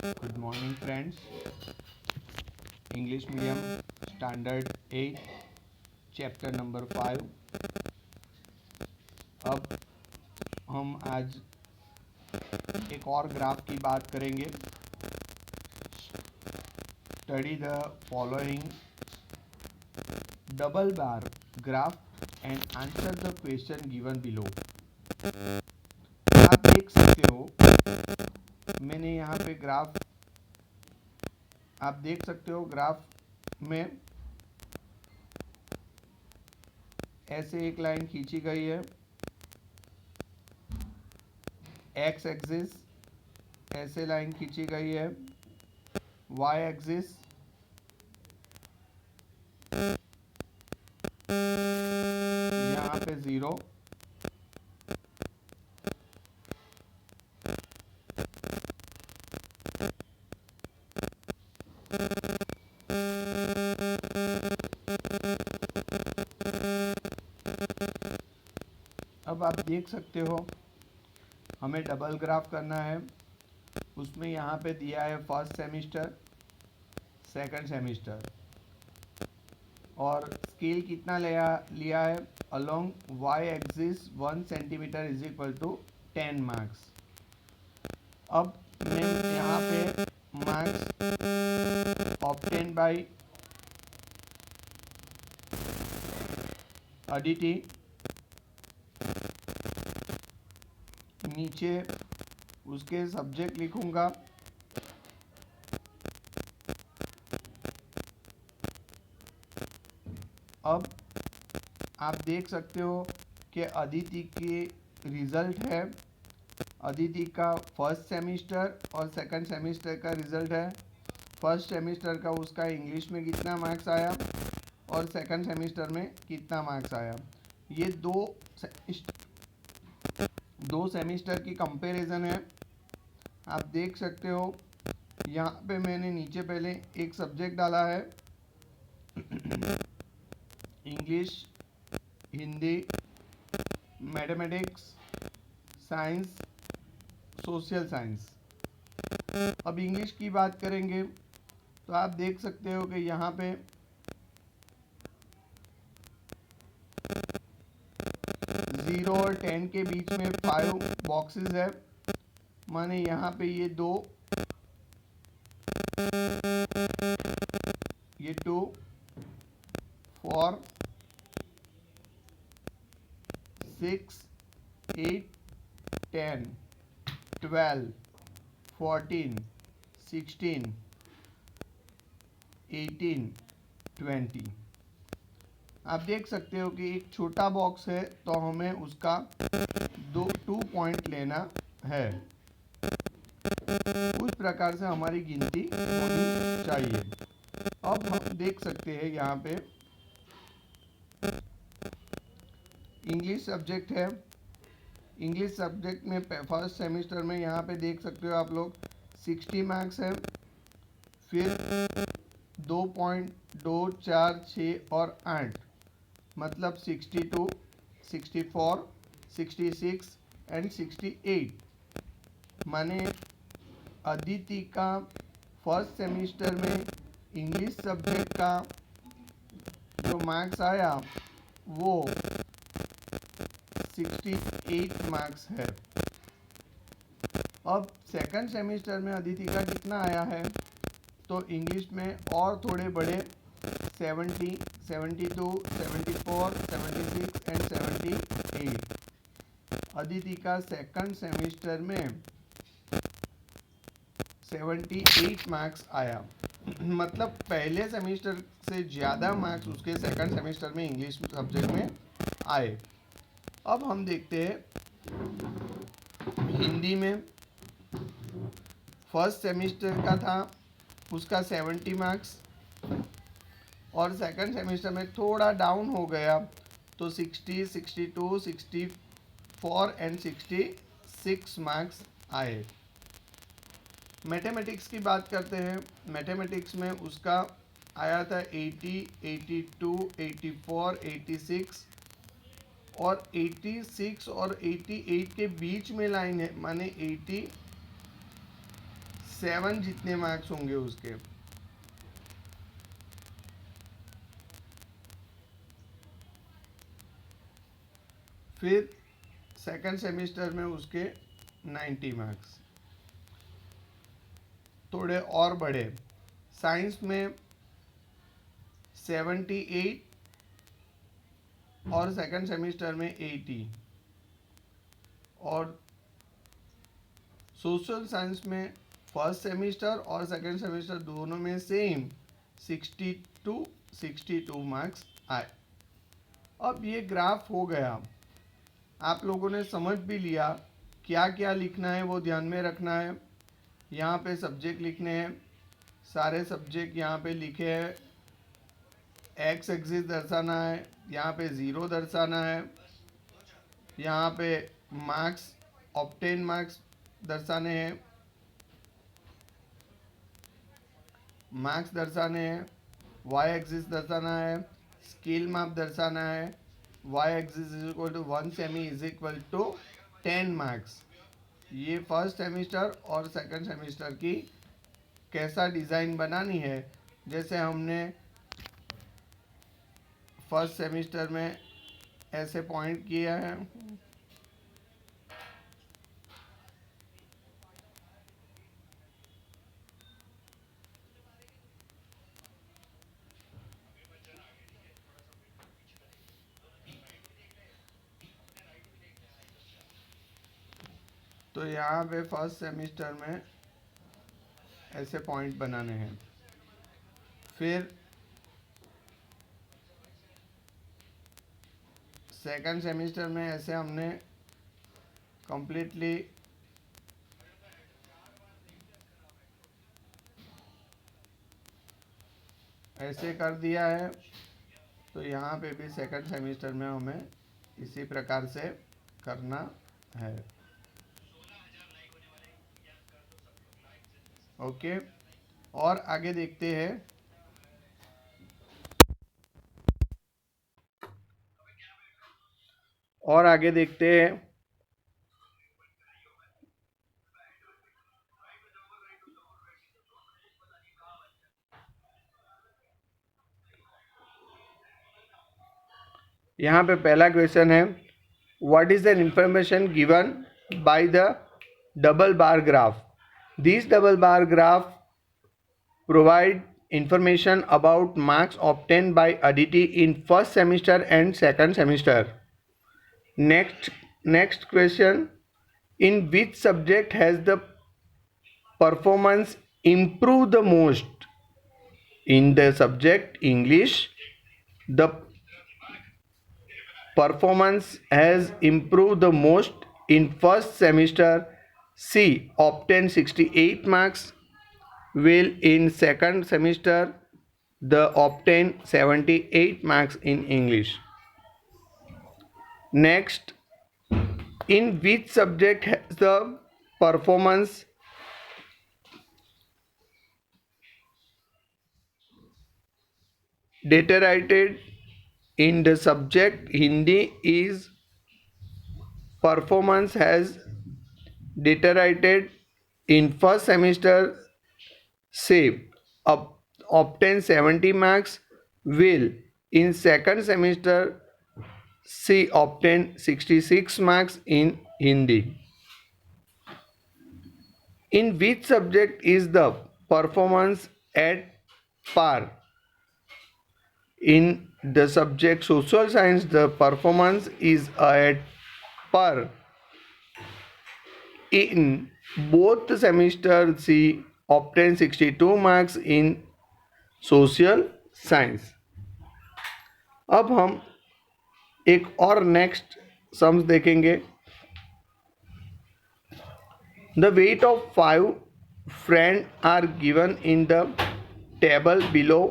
Good morning, friends. English medium standard 8 chapter number 5। अब हम आज एक और ग्राफ की बात करेंगे। Study the following double bar graph and answer the question given below. आप देख सकते हो, मैंने यहाँ पे ग्राफ, आप देख सकते हो ग्राफ में ऐसे एक लाइन खींची गई है। एक्स एक्सिस ऐसे लाइन खींची गई है, वाई एक्सिस यहाँ पे 0, अब आप देख सकते हो हमें डबल ग्राफ करना है। उसमें यहाँ पे दिया है फर्स्ट सेमिस्टर, सेकंड सेमिस्टर, और स्केल कितना लिया है along y axis 1 centimetre is equal to 10 marks. अब मैं यहाँ पे मार्क्स ऑब्टेन बाय अदिति, नीचे उसके सब्जेक्ट लिखूंगा। अब आप देख सकते हो कि अदिति की रिजल्ट है, अदिति का फर्स्ट सेमिस्टर और सेकंड सेमिस्टर का रिजल्ट है। फर्स्ट सेमिस्टर का उसका इंग्लिश में कितना मार्क्स आया और सेकंड सेमिस्टर में कितना मार्क्स आया। ये दो सेमिस्टर की कंपैरिजन है। आप देख सकते हो यहाँ पे मैंने नीचे पहले एक सब्जेक्ट डाला है, English, Hindi, mathematics, science, social science. अब इंग्लिश की बात करेंगे तो आप देख सकते हो कि यहाँ पे 0 और 10 के बीच में 5 बॉक्सेस है, माने यहाँ पे ये 2, ये 2, 4, 6, 8, 10, 12, 14, 16, 18, 20। आप देख सकते हो कि एक छोटा बॉक्स है तो हमें उसका 2 पॉइंट लेना है। उस प्रकार से हमारी गिनती होनी चाहिए। अब हम देख सकते हैं यहाँ पे इंग्लिश सब्जेक्ट है। इंग्लिश सब्जेक्ट में फर्स्ट सेमिस्टर में यहाँ पे देख सकते हो आप लोग 60 मार्क्स है। फिर 2 पॉइंट 2, 4, 6 और 8, मतलब 62, 64, 66 एंड 68। माने अदिति का फर्स्ट सेमिस्टर में इंग्लिश सब्जेक्ट का जो मार्क्स आया वो 68 मार्क्स है। अब सेकंड सेमिस्टर में अदिति का कितना आया है तो इंग्लिश में और थोड़े बड़े 70, 72, 74, 76 एंड 78। अदिति का सेकंड सेमिस्टर में 78 मार्क्स आया, मतलब पहले सेमिस्टर से ज़्यादा मार्क्स उसके सेकंड सेमिस्टर में इंग्लिश सब्जेक्ट में आए। अब हम देखते हैं हिंदी में फर्स्ट सेमिस्टर का था उसका 70 मार्क्स और सेकंड सेमिस्टर में थोड़ा डाउन हो गया तो 60, 62, 64 एंड 66 मार्क्स आए। मैथमेटिक्स की बात करते हैं, मैथमेटिक्स में उसका आया था 80, 82, 84, 86 और 86 और 88 के बीच में लाइन है, माने 7 जितने मार्क्स होंगे उसके। फिर सेकंड सेमेस्टर में उसके 90 मार्क्स। थोड़े और बढ़े, साइंस में 78 और सेकंड सेमेस्टर में 80, और सोशल साइंस में फर्स्ट सेमेस्टर और सेकंड सेमेस्टर दोनों में सेम 62 मार्क्स आए। अब ये ग्राफ हो गया, आप लोगों ने समझ भी लिया क्या क्या लिखना है, वो ध्यान में रखना है। यहाँ पे सब्जेक्ट लिखने हैं, सारे सब्जेक्ट यहाँ पे लिखे हैं, एक्स एक्सिस दर्शाना है, यहाँ पे 0 दर्शाना है, यहाँ पे मार्क्स ऑब्टेन मार्क्स दर्शाने हैं, मार्क्स दर्शाने हैं, वाई एक्सिस दर्शाना है, स्केल माप दर्शाना है, y axis is equal to 1 cm is equal to 10 marks. ये फर्स्ट सेमेस्टर और सेकंड सेमेस्टर की कैसा डिज़ाइन बनानी है, जैसे हमने फर्स्ट सेमेस्टर में ऐसे पॉइंट किया है। तो यहाँ पे फर्स्ट सेमेस्टर में ऐसे पॉइंट बनाने हैं। फिर सेकंड सेमेस्टर में ऐसे हमने कंप्लीटली ऐसे कर दिया है। तो यहाँ पे भी सेकंड सेमेस्टर में हमें इसी प्रकार से करना है। ओके, और आगे देखते हैं। और आगे देखते हैं। यहाँ पे पहला क्वेश्चन है, what is the information given by the double bar graph? This double bar graph provide information about marks obtained by Aditi in first semester and second semester. Next question, in which subject has the performance improved the most? In the subject English, the performance has improved the most in first semester. C obtained 68 marks, will in second semester the obtain 78 marks in English. Next, in which subject has the performance deteriorated? In the subject Hindi is performance has deteriorated in first semester, say obtain 70 marks, will in second semester C obtain 66 marks in Hindi. In which subject is the performance at par? In the subject social science, the performance is at par. In both semesters, she obtained 62 marks in social science. अब हम एक और next sums देखेंगे। The weight of 5 friends are given in the table below.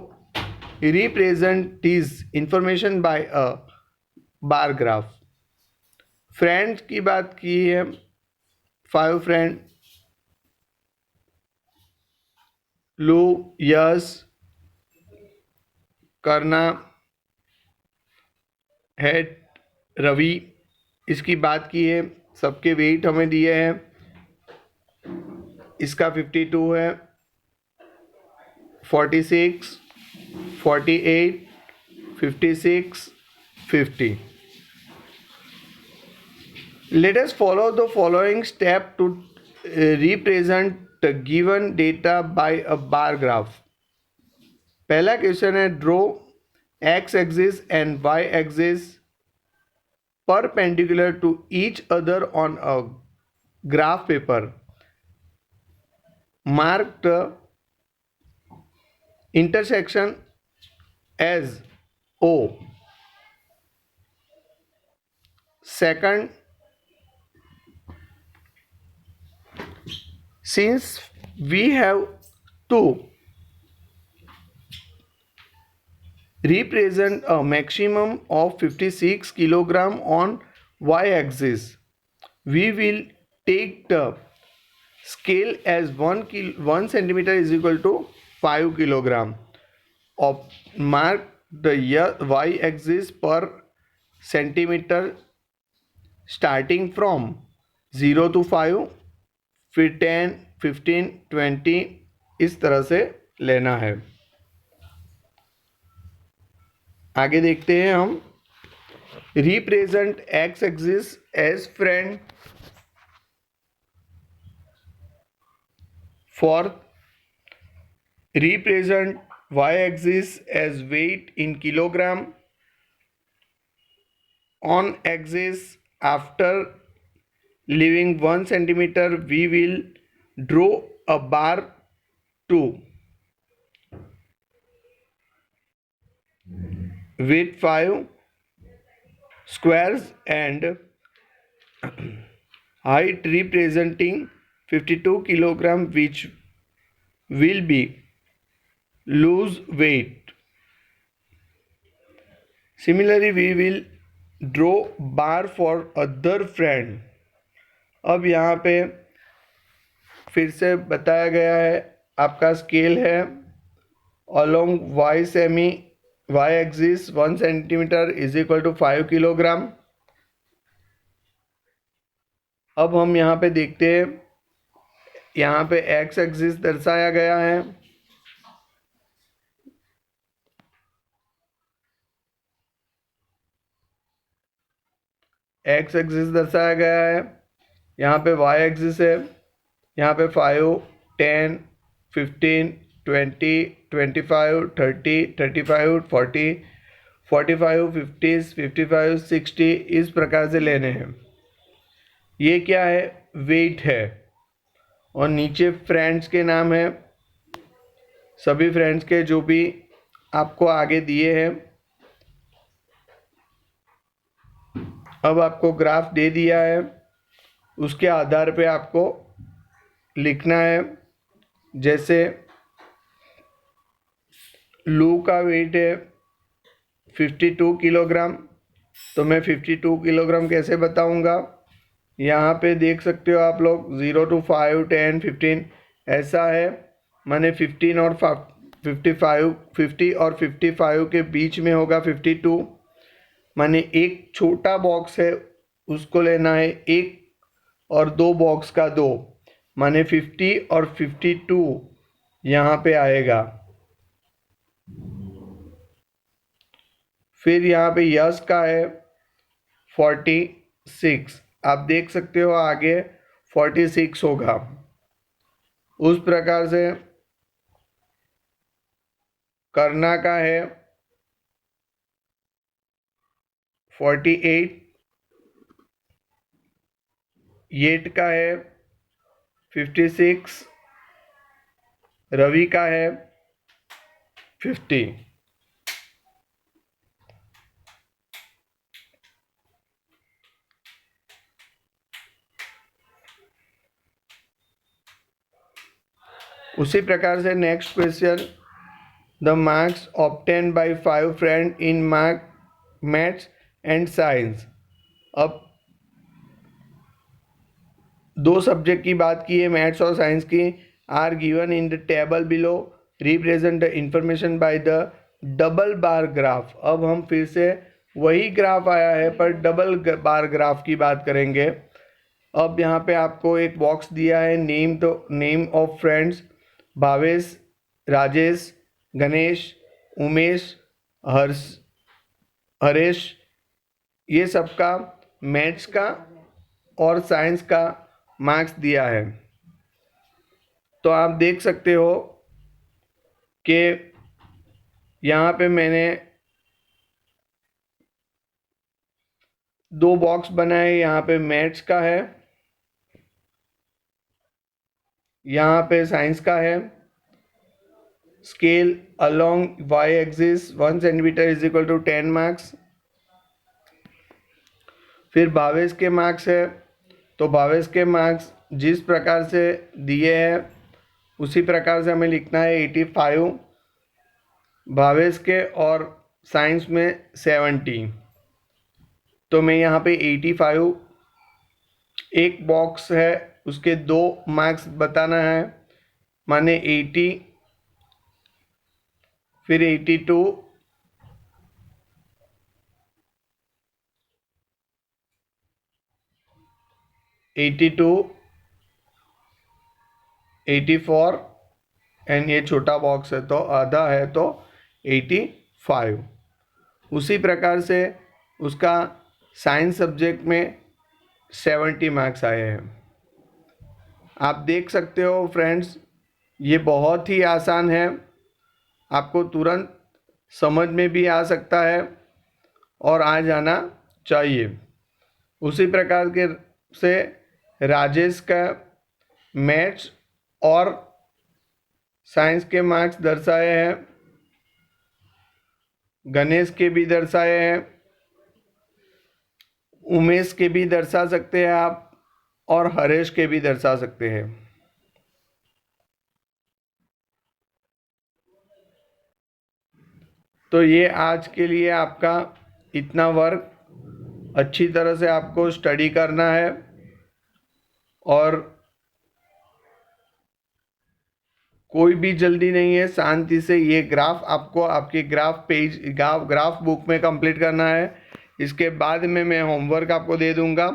Represent this information by a bar graph. Friends की बात की है, 5 friend, लू, यश, करना, हेड, रवि, इसकी बात की है। सबके वेट हमें दिए हैं। इसका 52 है, 46, 48, 56, 50. Let us follow the following step to represent the given data by a bar graph. पहला क्वेश्चन है, draw x axis and y axis perpendicular to each other on a graph paper. Mark the intersection as O. Second, since we have to represent a maximum of 56 kilogram on y-axis, we will take the scale as 1 centimeter is equal to 5 kilogram. Mark the y-axis per centimeter starting from 0 to 5, फिर 10, 15, 20 इस तरह से लेना है. आगे देखते हैं हम. Represent x axis as friend. Fourth, represent y-axis as weight in kilogram. On axis, after leaving 1 centimeter, we will draw a bar to with 5 squares and height representing 52 kilogram, which will be loose weight. Similarly, we will draw bar for other friend. अब यहाँ पे फिर से बताया गया है, आपका scale है along y axis 1 centimeter is equal to 5 kilogram. अब हम यहाँ पे देखते हैं, यहाँ पे एक्स एक्सिस दर्शाया गया है. एक्स एक्सिस दर्शाया गया है. यहाँ पे वाई एक्सिस है. यहाँ पे 5, 10, 15, 20, 25, 30, 35, 40, 45, 50, 55, 60 इस प्रकार से लेने हैं. ये क्या है? वेट है. और नीचे फ्रेंड्स के नाम है, सभी फ्रेंड्स के जो भी आपको आगे दिए हैं. अब आपको ग्राफ दे दिया है, उसके आधार पे आपको लिखना है. जैसे लू का वेट है 52 किलोग्राम, तो मैं 52 किलोग्राम कैसे बताऊंगा? यहाँ पे देख सकते हो आप लोग 0 to 5, 10, 15 ऐसा है. माने 15 और 55, 50 और 55 के बीच में होगा 52. माने एक छोटा बॉक्स है उसको लेना है 1 और 2 बॉक्स का 2, माने 50 और 52 यहाँ पे आएगा. फिर यहाँ पे यस का है 46. आप देख सकते हो आगे 46 होगा. उस प्रकार से करना का है 48, येट का है 56, रवि का है 50. उसी प्रकार से next question, the marks obtain bye 5 friend in maths and science. अब 2 सब्जेक्ट की बात की है, मैथ्स और साइंस की. Are given in the table below. Represent the information by the double bar graph. अब हम फिर से वही ग्राफ आया है पर डबल बार ग्राफ की बात करेंगे. अब यहाँ पे आपको एक बॉक्स दिया है, name of friends, Bhavesh, Rajesh, Ganesh, Umesh, Harsh, Haresh, ये सबका मैथ्स का और साइंस का मार्क्स दिया है। तो आप देख सकते हो कि यहाँ पे मैंने 2 बॉक्स बनाए, यहाँ पे मैथ्स का है, यहाँ पे साइंस का है। Scale along y axis 1 centimetre is equal to 10 marks. फिर भावेश के मार्क्स है, तो भावेश के मार्क्स जिस प्रकार से दिए हैं उसी प्रकार से हमें लिखना है 85, भावेश के और साइंस में 70। तो मैं यहाँ पे 85, एक बॉक्स है उसके 2 मार्क्स बताना है, माने 80, फिर 82, (82), 84 एंड ये छोटा बॉक्स है तो आधा है तो 85। उसी प्रकार से उसका साइंस सब्जेक्ट में 70 मार्क्स आए हैं। आप देख सकते हो फ्रेंड्स, ये बहुत ही आसान है, आपको तुरंत समझ में भी आ सकता है और आ जाना चाहिए। उसी प्रकार के से राजेश का मैथ्स और साइंस के मार्क्स दर्शाए हैं, गणेश के भी दर्शाए हैं, उमेश के भी दर्शा सकते हैं आप, और हरेश के भी दर्शा सकते हैं। तो ये आज के लिए आपका इतना वर्क, अच्छी तरह से आपको स्टडी करना है और कोई भी जल्दी नहीं है, शांति से ये ग्राफ आपको आपके ग्राफ बुक में कंप्लीट करना है। इसके बाद में मैं होमवर्क आपको दे दूंगा,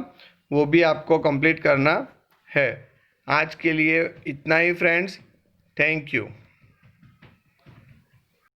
वो भी आपको कंप्लीट करना है। आज के लिए इतना ही फ्रेंड्स, थैंक यू।